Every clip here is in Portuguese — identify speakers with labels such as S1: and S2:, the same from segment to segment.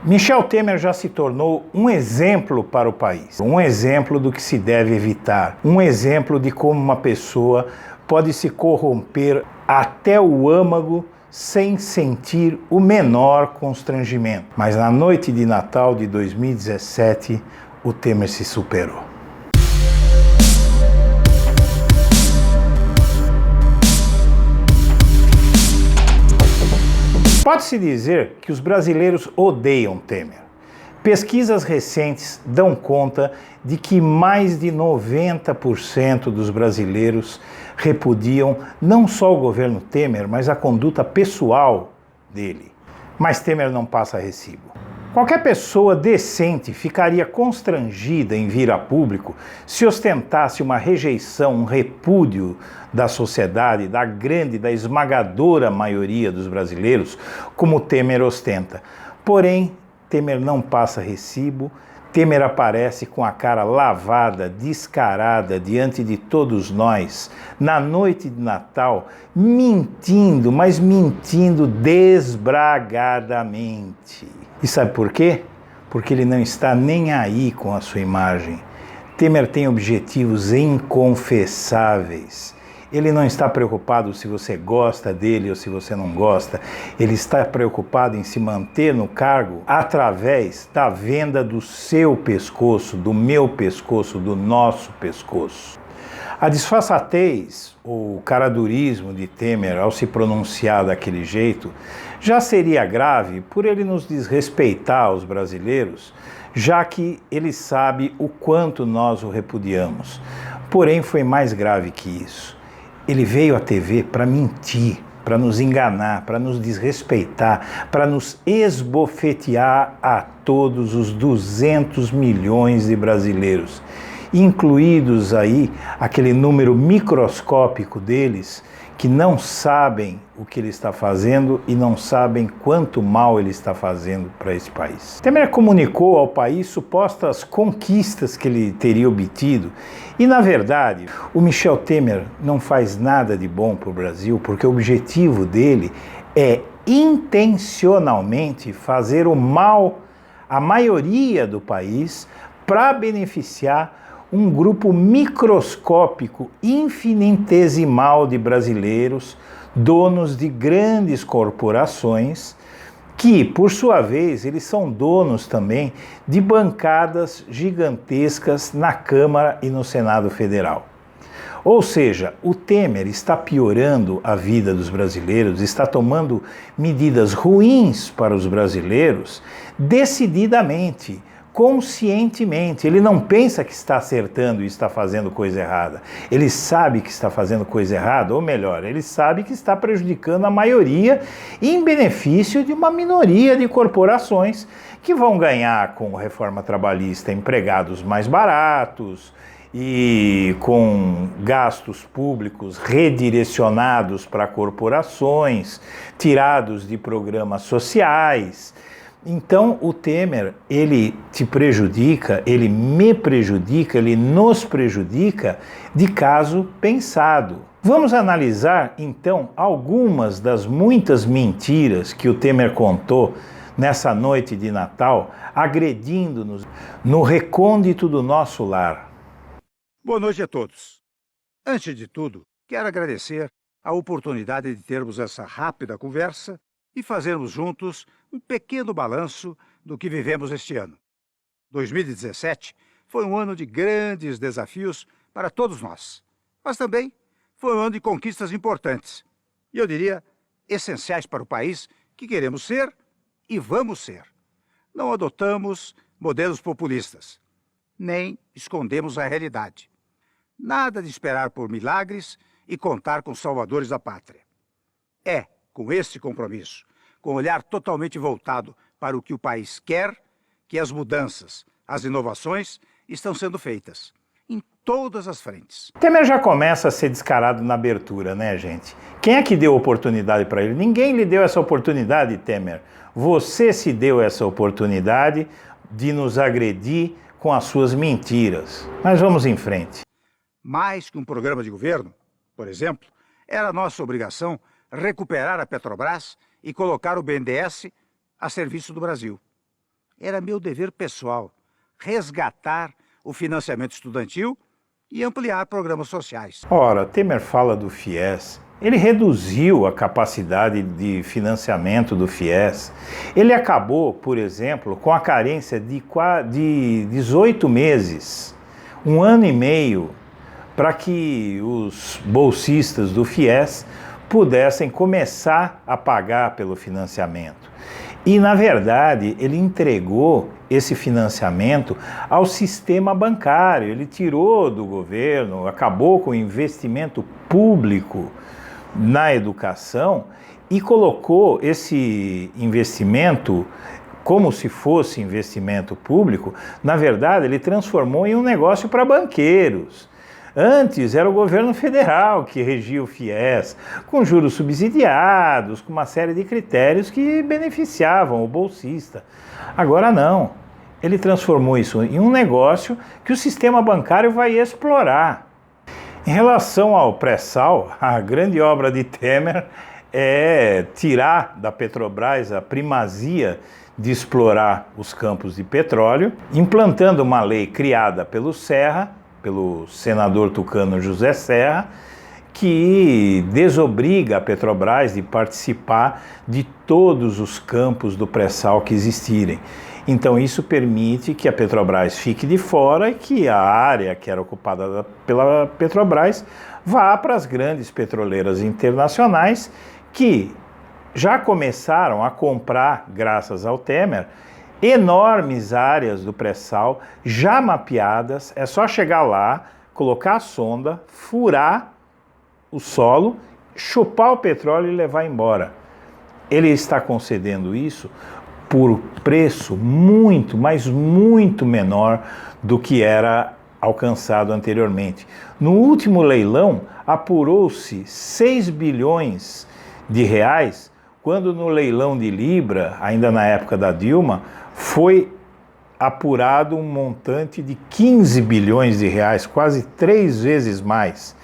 S1: Michel Temer já se tornou um exemplo para o país, um exemplo do que se deve evitar, um exemplo de como uma pessoa pode se corromper até o âmago sem sentir o menor constrangimento. Mas na noite de Natal de 2017, o Temer se superou. Pode-se dizer que os brasileiros odeiam Temer. Pesquisas recentes dão conta de que mais de 90% dos brasileiros repudiam não só o governo Temer, mas a conduta pessoal dele. Mas Temer não passa recibo. Qualquer pessoa decente ficaria constrangida em vir a público se ostentasse uma rejeição, um repúdio da sociedade, da esmagadora maioria dos brasileiros, como Temer ostenta. Porém, Temer não passa recibo, Temer aparece com a cara lavada, descarada diante de todos nós, na noite de Natal, mentindo, mas mentindo desbragadamente. E sabe por quê? Porque ele não está nem aí com a sua imagem. Temer tem objetivos inconfessáveis. Ele não está preocupado se você gosta dele ou se você não gosta. Ele está preocupado em se manter no cargo através da venda do seu pescoço, do meu pescoço, do nosso pescoço. A disfarçatez, ou caradurismo de Temer ao se pronunciar daquele jeito, já seria grave por ele nos desrespeitar aos brasileiros, já que ele sabe o quanto nós o repudiamos. Porém, foi mais grave que isso. Ele veio à TV para mentir, para nos enganar, para nos desrespeitar, para nos esbofetear a todos os 200 milhões de brasileiros, incluídos aí aquele número microscópico deles que não sabem o que ele está fazendo e não sabem quanto mal ele está fazendo para esse país. Temer comunicou ao país supostas conquistas que ele teria obtido e, na verdade, o Michel Temer não faz nada de bom para o Brasil porque o objetivo dele é intencionalmente fazer o mal à maioria do país para beneficiar um grupo microscópico, infinitesimal de brasileiros, donos de grandes corporações, que, por sua vez, eles são donos também de bancadas gigantescas na Câmara e no Senado Federal. Ou seja, o Temer está piorando a vida dos brasileiros, está tomando medidas ruins para os brasileiros decididamente, conscientemente. Ele não pensa que está acertando e está fazendo coisa errada. Ele sabe que está fazendo coisa errada, ou melhor, ele sabe que está prejudicando a maioria em benefício de uma minoria de corporações que vão ganhar com a reforma trabalhista empregados mais baratos e com gastos públicos redirecionados para corporações, tirados de programas sociais. Então o Temer, ele te prejudica, ele me prejudica, ele nos prejudica de caso pensado. Vamos analisar então algumas das muitas mentiras que o Temer contou nessa noite de Natal, agredindo-nos no recôndito do nosso lar.
S2: Boa noite a todos. Antes de tudo, quero agradecer a oportunidade de termos essa rápida conversa e fazermos juntos um pequeno balanço do que vivemos este ano. 2017 foi um ano de grandes desafios para todos nós, mas também foi um ano de conquistas importantes e, eu diria, essenciais para o país que queremos ser e vamos ser. Não adotamos modelos populistas, nem escondemos a realidade. Nada de esperar por milagres e contar com os salvadores da pátria. É com esse compromisso, com o olhar totalmente voltado para o que o país quer, que as mudanças, as inovações estão sendo feitas, em todas as frentes.
S1: Temer já começa a ser descarado na abertura, né, gente? Quem é que deu oportunidade para ele? Ninguém lhe deu essa oportunidade, Temer. Você se deu essa oportunidade de nos agredir com as suas mentiras. Mas vamos em frente.
S2: Mais que um programa de governo, por exemplo, era nossa obrigação recuperar a Petrobras e colocar o BNDES a serviço do Brasil. era meu dever pessoal resgatar o financiamento estudantil e ampliar programas sociais.
S1: Ora, Temer fala do FIES. Ele reduziu a capacidade de financiamento do FIES. Ele acabou, por exemplo, com a carência de 18 meses, um ano e meio, para que os bolsistas do FIES pudessem começar a pagar pelo financiamento. E, na verdade, ele entregou esse financiamento ao sistema bancário. Ele tirou do governo, acabou com o investimento público na educação e colocou esse investimento como se fosse investimento público. Na verdade, ele transformou em um negócio para banqueiros. Antes era o governo federal que regia o FIES, com juros subsidiados, com uma série de critérios que beneficiavam o bolsista. Agora não. Ele transformou isso em um negócio que o sistema bancário vai explorar. Em relação ao pré-sal, a grande obra de Temer é tirar da Petrobras a primazia de explorar os campos de petróleo, implantando uma lei criada pelo senador tucano José Serra, que desobriga a Petrobras de participar de todos os campos do pré-sal que existirem. Então isso permite que a Petrobras fique de fora e que a área que era ocupada pela Petrobras vá para as grandes petroleiras internacionais que já começaram a comprar, graças ao Temer, enormes áreas do pré-sal já mapeadas. É só chegar lá, colocar a sonda, furar o solo, chupar o petróleo e levar embora. Ele está concedendo isso por preço muito, mas muito menor do que era alcançado anteriormente. No último leilão, apurou-se 6 bilhões de reais, quando no leilão de Libra, ainda na época da Dilma, foi apurado um montante de 15 bilhões de reais, quase 3 vezes mais.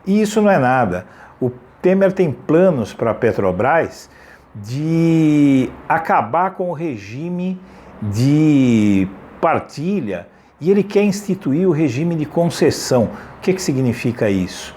S1: E isso não é nada. O Temer tem planos para a Petrobras de acabar com o regime de partilha e ele quer instituir o regime de concessão. O que significa isso?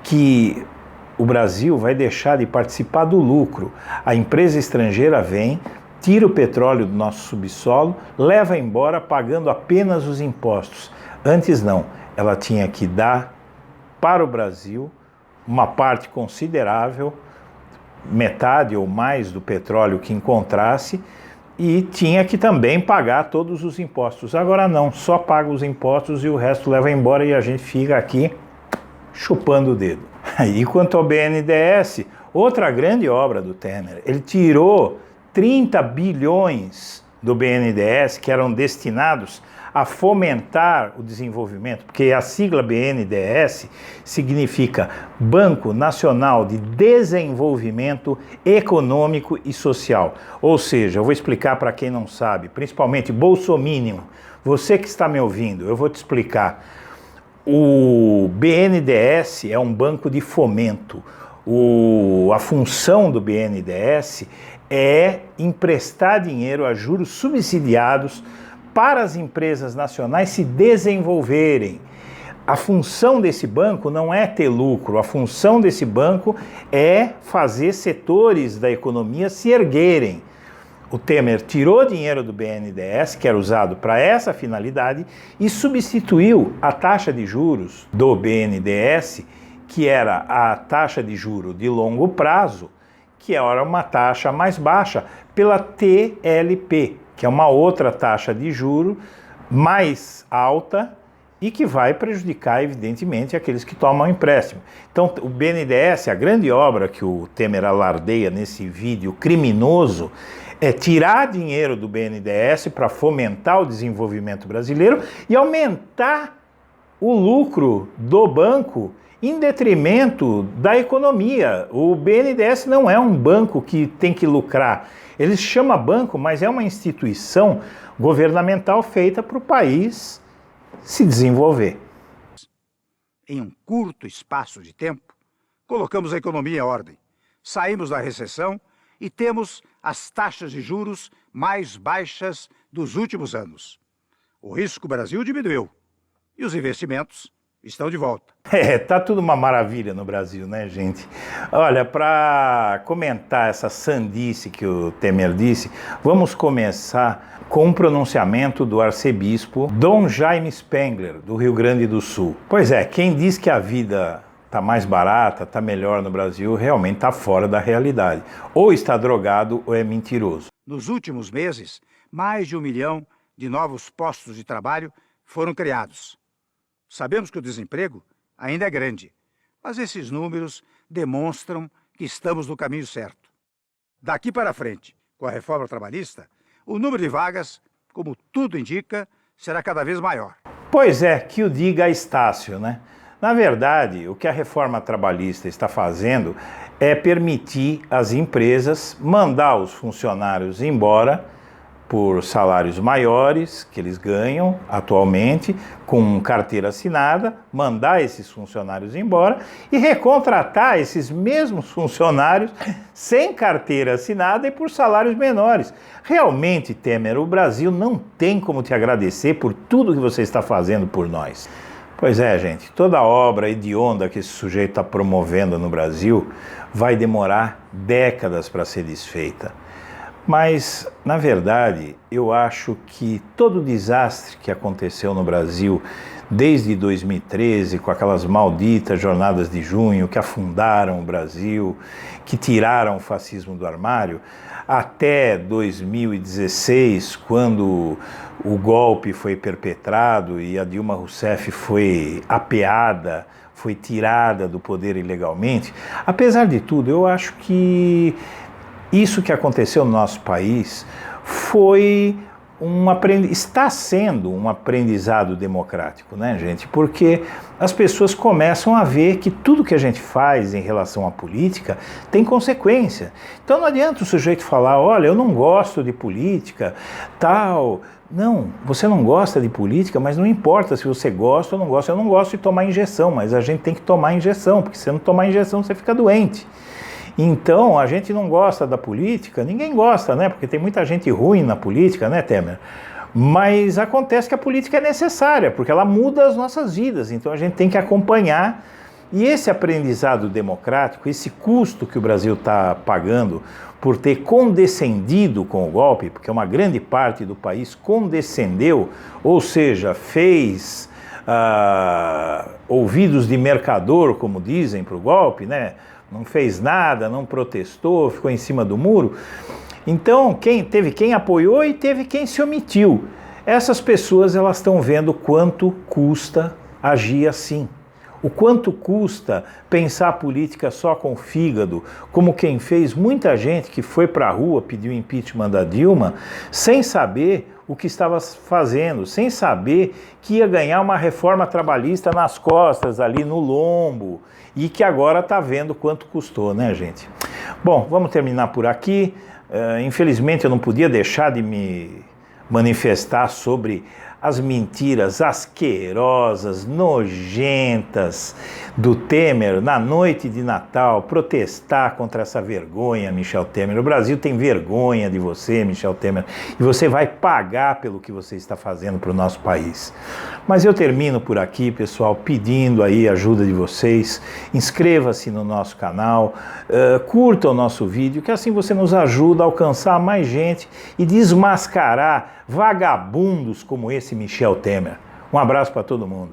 S1: Que o Brasil vai deixar de participar do lucro. A empresa estrangeira vem, tira o petróleo do nosso subsolo, leva embora pagando apenas os impostos. Antes não, ela tinha que dar para o Brasil uma parte considerável, metade ou mais do petróleo que encontrasse, e tinha que também pagar todos os impostos. Agora não, só paga os impostos e o resto leva embora e a gente fica aqui chupando o dedo. E quanto ao BNDES, outra grande obra do Temer, ele tirou 30 bilhões do BNDES que eram destinados a fomentar o desenvolvimento, porque a sigla BNDES significa Banco Nacional de Desenvolvimento Econômico e Social. Ou seja, eu vou explicar para quem não sabe, principalmente bolsominion, você que está me ouvindo, eu vou te explicar. O BNDES é um banco de fomento. A função do BNDES é emprestar dinheiro a juros subsidiados para as empresas nacionais se desenvolverem. A função desse banco não é ter lucro, a função desse banco é fazer setores da economia se erguerem. O Temer tirou dinheiro do BNDES, que era usado para essa finalidade, e substituiu a taxa de juros do BNDES, que era a taxa de juro de longo prazo, que era uma taxa mais baixa, pela TLP, que é uma outra taxa de juro mais alta e que vai prejudicar, evidentemente, aqueles que tomam empréstimo. Então, o BNDES, a grande obra que o Temer alardeia nesse vídeo criminoso, é tirar dinheiro do BNDES para fomentar o desenvolvimento brasileiro e aumentar o lucro do banco em detrimento da economia. O BNDES não é um banco que tem que lucrar. Ele se chama banco, mas é uma instituição governamental feita para o país se desenvolver.
S2: Em um curto espaço de tempo, colocamos a economia em ordem, saímos da recessão e temos as taxas de juros mais baixas dos últimos anos. O risco Brasil diminuiu e os investimentos estão de volta.
S1: Tá tudo uma maravilha no Brasil, né, gente? Olha, para comentar essa sandice que o Temer disse, vamos começar com um pronunciamento do arcebispo Dom Jaime Spengler, do Rio Grande do Sul. Pois é, quem diz que a vida tá mais barata, tá melhor no Brasil, realmente tá fora da realidade. Ou está drogado ou é mentiroso.
S2: Nos últimos meses, mais de 1 milhão de novos postos de trabalho foram criados. Sabemos que o desemprego ainda é grande, mas esses números demonstram que estamos no caminho certo. Daqui para frente, com a reforma trabalhista, o número de vagas, como tudo indica, será cada vez maior.
S1: Pois é, que o diga Estácio, né? Na verdade, o que a reforma trabalhista está fazendo é permitir às empresas mandar os funcionários embora por salários maiores que eles ganham atualmente, com carteira assinada, mandar esses funcionários embora e recontratar esses mesmos funcionários sem carteira assinada e por salários menores. Realmente, Temer, o Brasil não tem como te agradecer por tudo que você está fazendo por nós. Pois é, gente, toda obra hedionda que esse sujeito está promovendo no Brasil vai demorar décadas para ser desfeita. Mas, na verdade, eu acho que todo o desastre que aconteceu no Brasil desde 2013, com aquelas malditas jornadas de junho que afundaram o Brasil, que tiraram o fascismo do armário, até 2016, quando o golpe foi perpetrado e a Dilma Rousseff foi apeada, foi tirada do poder ilegalmente, apesar de tudo, eu acho que isso que aconteceu no nosso país está sendo um aprendizado democrático, né, gente? Porque as pessoas começam a ver que tudo que a gente faz em relação à política tem consequência. Então não adianta o sujeito falar, olha, eu não gosto de política, tal. Não, você não gosta de política, mas não importa se você gosta ou não gosta. Eu não gosto de tomar injeção, mas a gente tem que tomar injeção, porque se você não tomar injeção, você fica doente. Então, a gente não gosta da política, ninguém gosta, né? Porque tem muita gente ruim na política, né, Temer? Mas acontece que a política é necessária, porque ela muda as nossas vidas, então a gente tem que acompanhar. E esse aprendizado democrático, esse custo que o Brasil está pagando por ter condescendido com o golpe, porque uma grande parte do país condescendeu, ou seja, fez ouvidos de mercador, como dizem, para o golpe, né? Não fez nada, não protestou, ficou em cima do muro. Então, teve quem apoiou e teve quem se omitiu. Essas pessoas, elas estão vendo quanto custa agir assim. O quanto custa pensar a política só com o fígado, como quem fez muita gente que foi para a rua pedir o impeachment da Dilma, sem saber o que estava fazendo, sem saber que ia ganhar uma reforma trabalhista nas costas, ali no lombo, e que agora está vendo quanto custou, né, gente? Bom, vamos terminar por aqui. Infelizmente eu não podia deixar de me manifestar sobre as mentiras asquerosas, nojentas do Temer na noite de Natal, protestar contra essa vergonha, Michel Temer. O Brasil tem vergonha de você, Michel Temer, e você vai pagar pelo que você está fazendo para o nosso país. Mas eu termino por aqui, pessoal, pedindo aí a ajuda de vocês. Inscreva-se no nosso canal, curta o nosso vídeo, que assim você nos ajuda a alcançar mais gente e desmascarar vagabundos como esse Michel Temer. Um abraço para todo mundo.